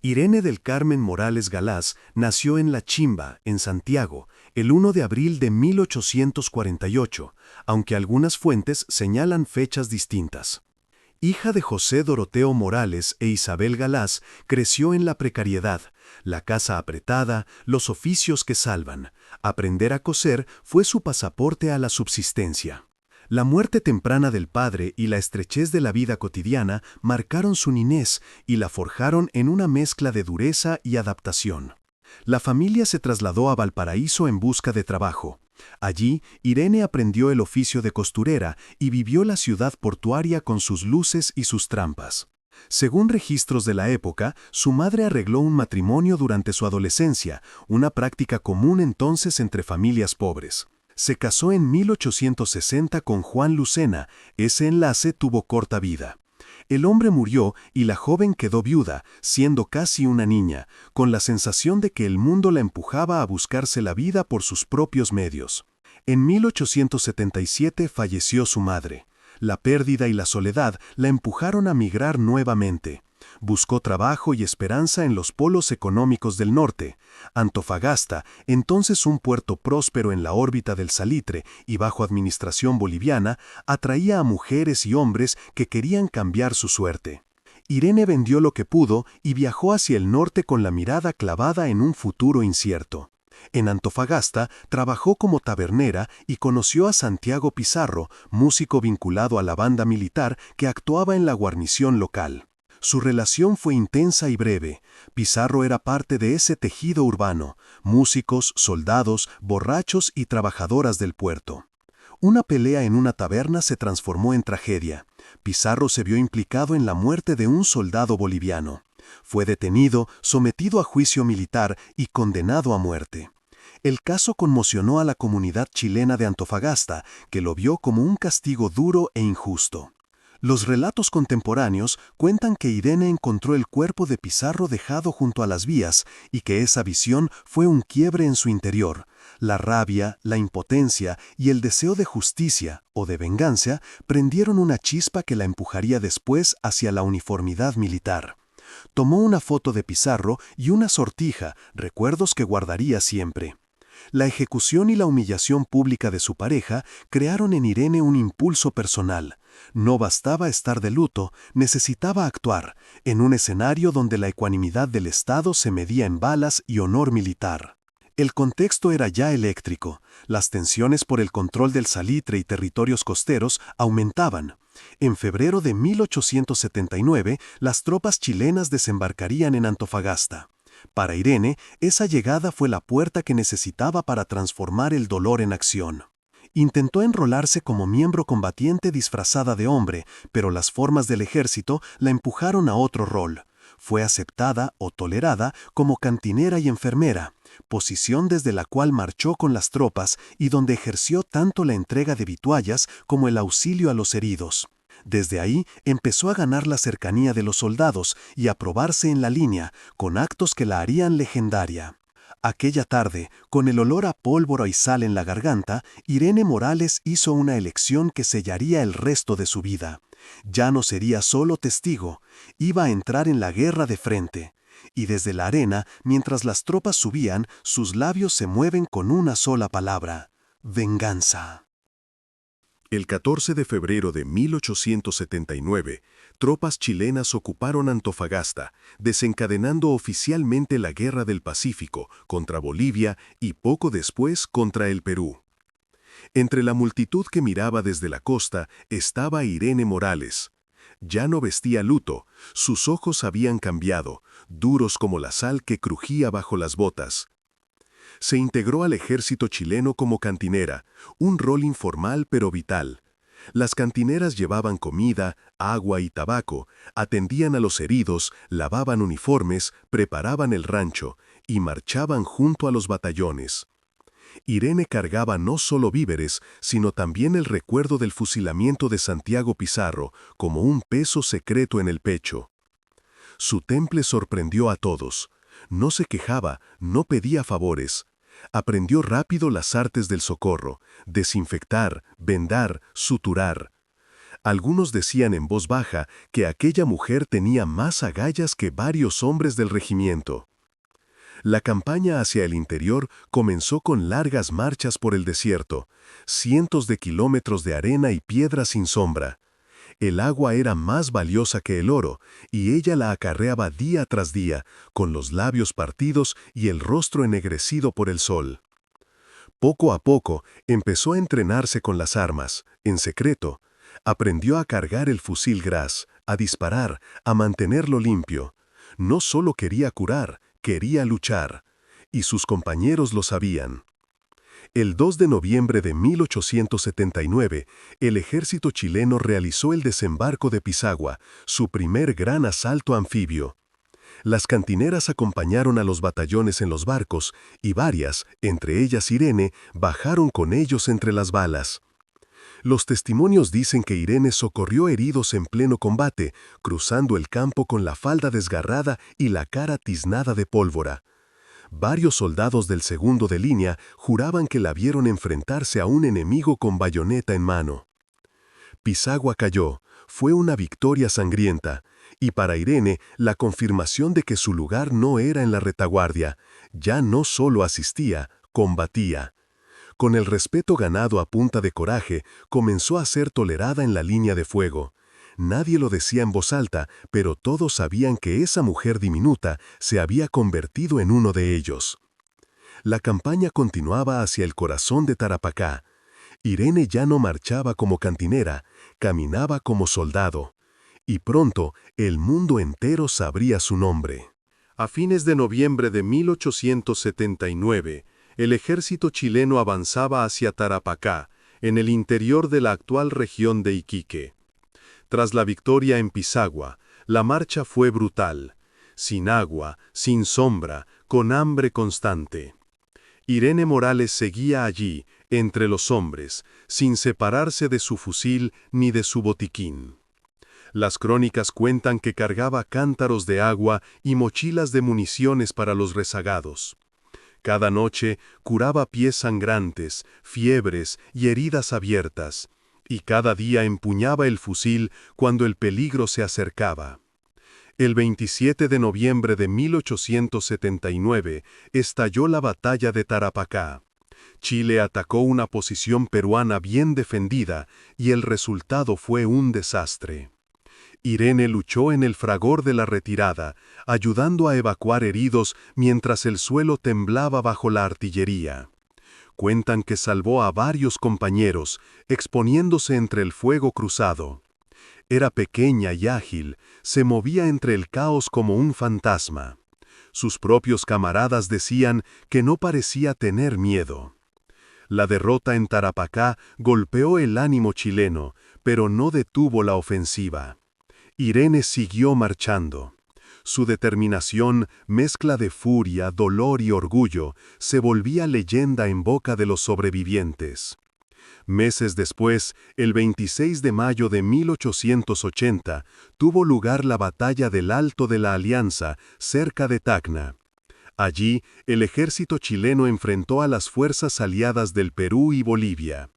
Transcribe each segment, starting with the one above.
Irene del Carmen Morales Galaz nació en La Chimba, en Santiago, el 1 de abril de 1848, aunque algunas fuentes señalan fechas distintas. Hija de José Doroteo Morales e Isabel Galaz, creció en la precariedad, la casa apretada, los oficios que salvan. Aprender a coser fue su pasaporte a la subsistencia. La muerte temprana del padre y la estrechez de la vida cotidiana marcaron su niñez y la forjaron en una mezcla de dureza y adaptación. La familia se trasladó a Valparaíso en busca de trabajo. Allí, Irene aprendió el oficio de costurera y vivió la ciudad portuaria con sus luces y sus trampas. Según registros de la época, su madre arregló un matrimonio durante su adolescencia, una práctica común entonces entre familias pobres. Se casó en 1860 con Juan Lucena. Ese enlace tuvo corta vida. El hombre murió y la joven quedó viuda, siendo casi una niña, con la sensación de que el mundo la empujaba a buscarse la vida por sus propios medios. En 1877 falleció su madre. La pérdida y la soledad la empujaron a migrar nuevamente. Buscó trabajo y esperanza en los polos económicos del norte. Antofagasta, entonces un puerto próspero en la órbita del salitre y bajo administración boliviana, atraía a mujeres y hombres que querían cambiar su suerte. Irene vendió lo que pudo y viajó hacia el norte con la mirada clavada en un futuro incierto. En Antofagasta trabajó como tabernera y conoció a Santiago Pizarro, músico vinculado a la banda militar que actuaba en la guarnición local. Su relación fue intensa y breve. Pizarro era parte de ese tejido urbano, músicos, soldados, borrachos y trabajadoras del puerto. Una pelea en una taberna se transformó en tragedia. Pizarro se vio implicado en la muerte de un soldado boliviano. Fue detenido, sometido a juicio militar y condenado a muerte. El caso conmocionó a la comunidad chilena de Antofagasta, que lo vio como un castigo duro e injusto. Los relatos contemporáneos cuentan que Irene encontró el cuerpo de Pizarro dejado junto a las vías y que esa visión fue un quiebre en su interior. La rabia, la impotencia y el deseo de justicia o de venganza prendieron una chispa que la empujaría después hacia la uniformidad militar. Tomó una foto de Pizarro y una sortija, recuerdos que guardaría siempre. La ejecución y la humillación pública de su pareja crearon en Irene un impulso personal. No bastaba estar de luto, necesitaba actuar, en un escenario donde la ecuanimidad del Estado se medía en balas y honor militar. El contexto era ya eléctrico. Las tensiones por el control del salitre y territorios costeros aumentaban. En febrero de 1879, las tropas chilenas desembarcarían en Antofagasta. Para Irene, esa llegada fue la puerta que necesitaba para transformar el dolor en acción. Intentó enrolarse como miembro combatiente disfrazada de hombre, pero las formas del ejército la empujaron a otro rol. Fue aceptada o tolerada como cantinera y enfermera, posición desde la cual marchó con las tropas y donde ejerció tanto la entrega de vituallas como el auxilio a los heridos. Desde ahí empezó a ganar la cercanía de los soldados y a probarse en la línea, con actos que la harían legendaria. Aquella tarde, con el olor a pólvora y sal en la garganta, Irene Morales hizo una elección que sellaría el resto de su vida. Ya no sería solo testigo, iba a entrar en la guerra de frente. Y desde la arena, mientras las tropas subían, sus labios se mueven con una sola palabra: venganza. El 14 de febrero de 1879, tropas chilenas ocuparon Antofagasta, desencadenando oficialmente la Guerra del Pacífico contra Bolivia y poco después contra el Perú. Entre la multitud que miraba desde la costa estaba Irene Morales. Ya no vestía luto, sus ojos habían cambiado, duros como la sal que crujía bajo las botas. Se integró al ejército chileno como cantinera, un rol informal pero vital. Las cantineras llevaban comida, agua y tabaco, atendían a los heridos, lavaban uniformes, preparaban el rancho y marchaban junto a los batallones. Irene cargaba no solo víveres, sino también el recuerdo del fusilamiento de Santiago Pizarro como un peso secreto en el pecho. Su temple sorprendió a todos. No se quejaba, no pedía favores. Aprendió rápido las artes del socorro, desinfectar, vendar, suturar. Algunos decían en voz baja que aquella mujer tenía más agallas que varios hombres del regimiento. La campaña hacia el interior comenzó con largas marchas por el desierto, cientos de kilómetros de arena y piedra sin sombra. El agua era más valiosa que el oro, y ella la acarreaba día tras día, con los labios partidos y el rostro ennegrecido por el sol. Poco a poco empezó a entrenarse con las armas, en secreto. Aprendió a cargar el fusil Gras, a disparar, a mantenerlo limpio. No solo quería curar, quería luchar. Y sus compañeros lo sabían. El 2 de noviembre de 1879, el ejército chileno realizó el desembarco de Pisagua, su primer gran asalto anfibio. Las cantineras acompañaron a los batallones en los barcos, y varias, entre ellas Irene, bajaron con ellos entre las balas. Los testimonios dicen que Irene socorrió heridos en pleno combate, cruzando el campo con la falda desgarrada y la cara tiznada de pólvora. Varios soldados del segundo de línea juraban que la vieron enfrentarse a un enemigo con bayoneta en mano. Pisagua cayó, fue una victoria sangrienta, y para Irene la confirmación de que su lugar no era en la retaguardia, ya no solo asistía, combatía. Con el respeto ganado a punta de coraje, comenzó a ser tolerada en la línea de fuego. Nadie lo decía en voz alta, pero todos sabían que esa mujer diminuta se había convertido en uno de ellos. La campaña continuaba hacia el corazón de Tarapacá. Irene ya no marchaba como cantinera, caminaba como soldado. Y pronto el mundo entero sabría su nombre. A fines de noviembre de 1879, el ejército chileno avanzaba hacia Tarapacá, en el interior de la actual región de Iquique. Tras la victoria en Pisagua, la marcha fue brutal, sin agua, sin sombra, con hambre constante. Irene Morales seguía allí, entre los hombres, sin separarse de su fusil ni de su botiquín. Las crónicas cuentan que cargaba cántaros de agua y mochilas de municiones para los rezagados. Cada noche curaba pies sangrantes, fiebres y heridas abiertas, y cada día empuñaba el fusil cuando el peligro se acercaba. El 27 de noviembre de 1879 estalló la batalla de Tarapacá. Chile atacó una posición peruana bien defendida y el resultado fue un desastre. Irene luchó en el fragor de la retirada, ayudando a evacuar heridos mientras el suelo temblaba bajo la artillería. Cuentan que salvó a varios compañeros, exponiéndose entre el fuego cruzado. Era pequeña y ágil, se movía entre el caos como un fantasma. Sus propios camaradas decían que no parecía tener miedo. La derrota en Tarapacá golpeó el ánimo chileno, pero no detuvo la ofensiva. Irene siguió marchando. Su determinación, mezcla de furia, dolor y orgullo, se volvía leyenda en boca de los sobrevivientes. Meses después, el 26 de mayo de 1880, tuvo lugar la batalla del Alto de la Alianza, cerca de Tacna. Allí, el ejército chileno enfrentó a las fuerzas aliadas del Perú y Bolivia.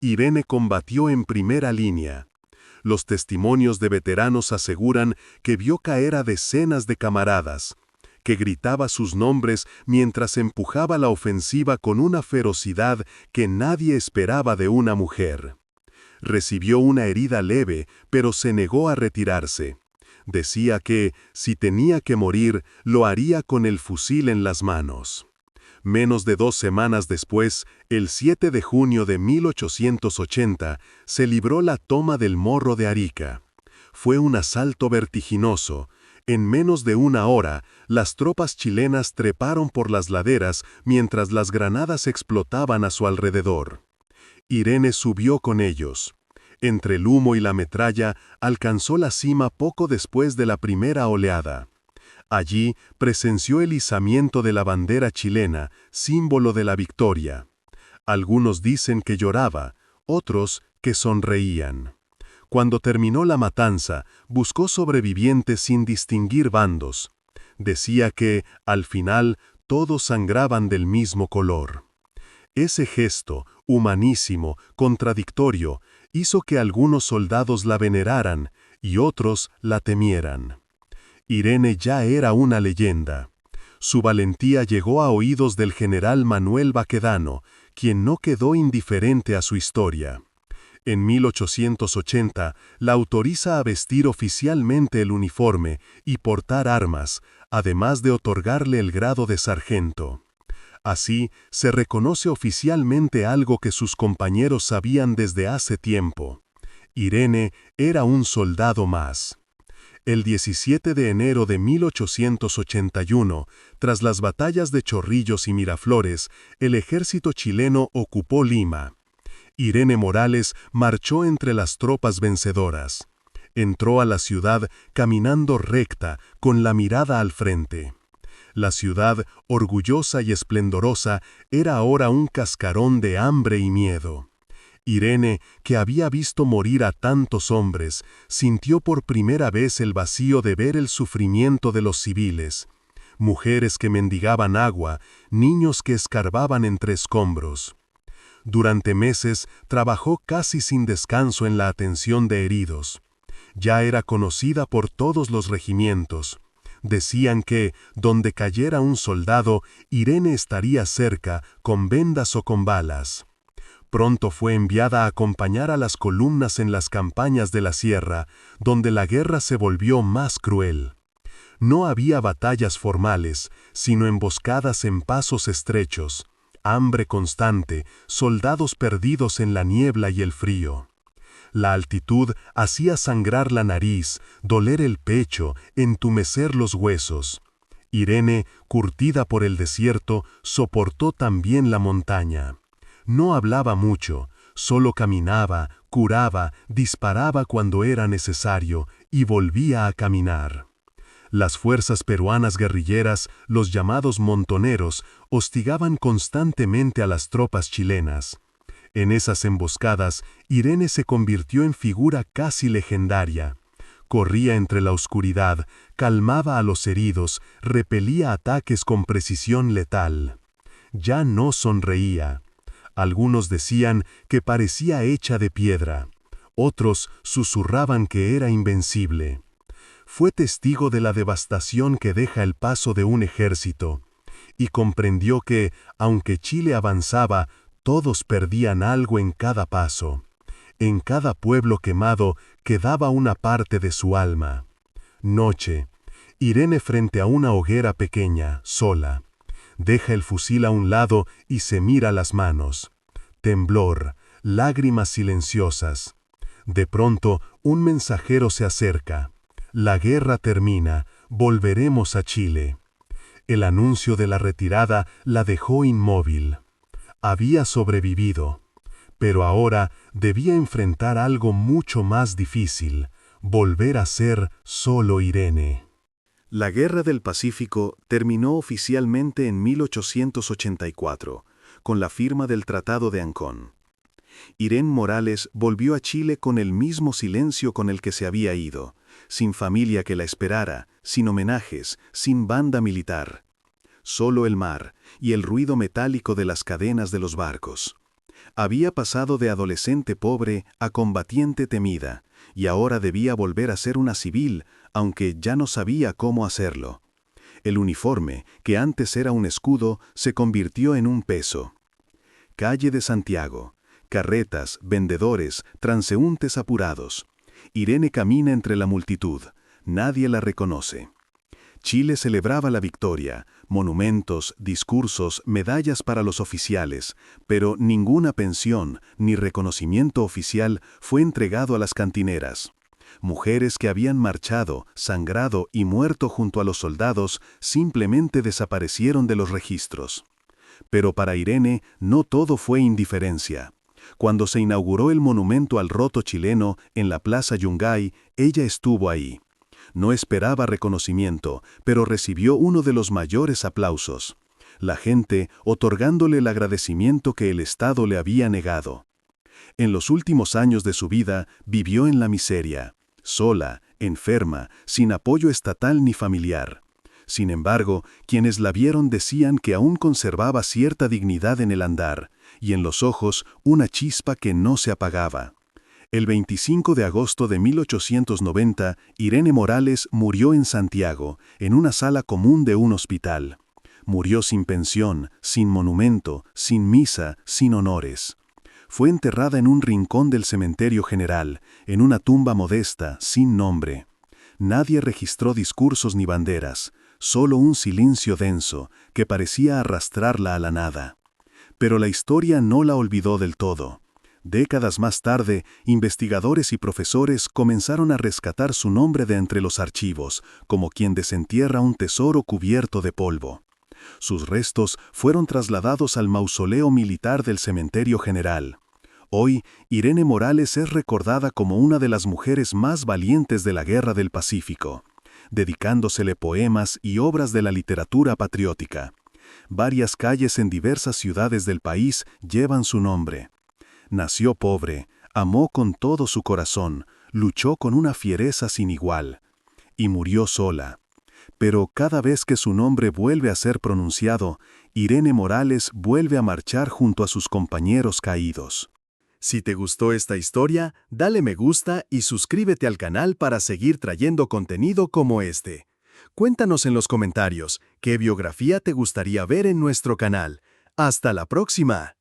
Irene combatió en primera línea. Los testimonios de veteranos aseguran que vio caer a decenas de camaradas, que gritaba sus nombres mientras empujaba la ofensiva con una ferocidad que nadie esperaba de una mujer. Recibió una herida leve, pero se negó a retirarse. Decía que, si tenía que morir, lo haría con el fusil en las manos. Menos de 2 semanas después, el 7 de junio de 1880, se libró la toma del Morro de Arica. Fue un asalto vertiginoso. En menos de 1 hora, las tropas chilenas treparon por las laderas mientras las granadas explotaban a su alrededor. Irene subió con ellos. Entre el humo y la metralla, alcanzó la cima poco después de la primera oleada. Allí presenció el izamiento de la bandera chilena, símbolo de la victoria. Algunos dicen que lloraba, otros que sonreían. Cuando terminó la matanza, buscó sobrevivientes sin distinguir bandos. Decía que, al final, todos sangraban del mismo color. Ese gesto, humanísimo, contradictorio, hizo que algunos soldados la veneraran y otros la temieran. Irene ya era una leyenda. Su valentía llegó a oídos del general Manuel Baquedano, quien no quedó indiferente a su historia. En 1880 la autoriza a vestir oficialmente el uniforme y portar armas, además de otorgarle el grado de sargento. Así, se reconoce oficialmente algo que sus compañeros sabían desde hace tiempo. Irene era un soldado más. El 17 de enero de 1881, tras las batallas de Chorrillos y Miraflores, el ejército chileno ocupó Lima. Irene Morales marchó entre las tropas vencedoras. Entró a la ciudad caminando recta, con la mirada al frente. La ciudad, orgullosa y esplendorosa, era ahora un cascarón de hambre y miedo. Irene, que había visto morir a tantos hombres, sintió por primera vez el vacío de ver el sufrimiento de los civiles. Mujeres que mendigaban agua, niños que escarbaban entre escombros. Durante meses trabajó casi sin descanso en la atención de heridos. Ya era conocida por todos los regimientos. Decían que, donde cayera un soldado, Irene estaría cerca, con vendas o con balas. Pronto fue enviada a acompañar a las columnas en las campañas de la sierra, donde la guerra se volvió más cruel. No había batallas formales, sino emboscadas en pasos estrechos, hambre constante, soldados perdidos en la niebla y el frío. La altitud hacía sangrar la nariz, doler el pecho, entumecer los huesos. Irene, curtida por el desierto, soportó también la montaña. No hablaba mucho, solo caminaba, curaba, disparaba cuando era necesario y volvía a caminar. Las fuerzas peruanas guerrilleras, los llamados montoneros, hostigaban constantemente a las tropas chilenas. En esas emboscadas, Irene se convirtió en figura casi legendaria. Corría entre la oscuridad, calmaba a los heridos, repelía ataques con precisión letal. Ya no sonreía. Algunos decían que parecía hecha de piedra. Otros susurraban que era invencible. Fue testigo de la devastación que deja el paso de un ejército, y comprendió que, aunque Chile avanzaba, todos perdían algo en cada paso. En cada pueblo quemado quedaba una parte de su alma. Noche. Irene frente a una hoguera pequeña, sola. Deja el fusil a un lado y se mira las manos. Temblor, lágrimas silenciosas. De pronto, un mensajero se acerca. La guerra termina, volveremos a Chile. El anuncio de la retirada la dejó inmóvil. Había sobrevivido, pero ahora debía enfrentar algo mucho más difícil, volver a ser solo Irene. La Guerra del Pacífico terminó oficialmente en 1884, con la firma del Tratado de Ancón. Irene Morales volvió a Chile con el mismo silencio con el que se había ido, sin familia que la esperara, sin homenajes, sin banda militar. Solo el mar y el ruido metálico de las cadenas de los barcos. Había pasado de adolescente pobre a combatiente temida, y ahora debía volver a ser una civil, aunque ya no sabía cómo hacerlo. El uniforme, que antes era un escudo, se convirtió en un peso. Calle de Santiago. Carretas, vendedores, transeúntes apurados. Irene camina entre la multitud. Nadie la reconoce. Chile celebraba la victoria, monumentos, discursos, medallas para los oficiales, pero ninguna pensión ni reconocimiento oficial fue entregado a las cantineras. Mujeres que habían marchado, sangrado y muerto junto a los soldados simplemente desaparecieron de los registros. Pero para Irene no todo fue indiferencia. Cuando se inauguró el monumento al roto chileno en la Plaza Yungay, ella estuvo ahí. No esperaba reconocimiento, pero recibió uno de los mayores aplausos. La gente otorgándole el agradecimiento que el Estado le había negado. En los últimos años de su vida vivió en la miseria, sola, enferma, sin apoyo estatal ni familiar. Sin embargo, quienes la vieron decían que aún conservaba cierta dignidad en el andar, y en los ojos una chispa que no se apagaba. El 25 de agosto de 1890, Irene Morales murió en Santiago, en una sala común de un hospital. Murió sin pensión, sin monumento, sin misa, sin honores. Fue enterrada en un rincón del cementerio general, en una tumba modesta, sin nombre. Nadie registró discursos ni banderas, solo un silencio denso que parecía arrastrarla a la nada. Pero la historia no la olvidó del todo. Décadas más tarde, investigadores y profesores comenzaron a rescatar su nombre de entre los archivos, como quien desentierra un tesoro cubierto de polvo. Sus restos fueron trasladados al mausoleo militar del Cementerio General. Hoy, Irene Morales es recordada como una de las mujeres más valientes de la Guerra del Pacífico, dedicándosele poemas y obras de la literatura patriótica. Varias calles en diversas ciudades del país llevan su nombre. Nació pobre, amó con todo su corazón, luchó con una fiereza sin igual, y murió sola. Pero cada vez que su nombre vuelve a ser pronunciado, Irene Morales vuelve a marchar junto a sus compañeros caídos. Si te gustó esta historia, dale me gusta y suscríbete al canal para seguir trayendo contenido como este. Cuéntanos en los comentarios qué biografía te gustaría ver en nuestro canal. ¡Hasta la próxima!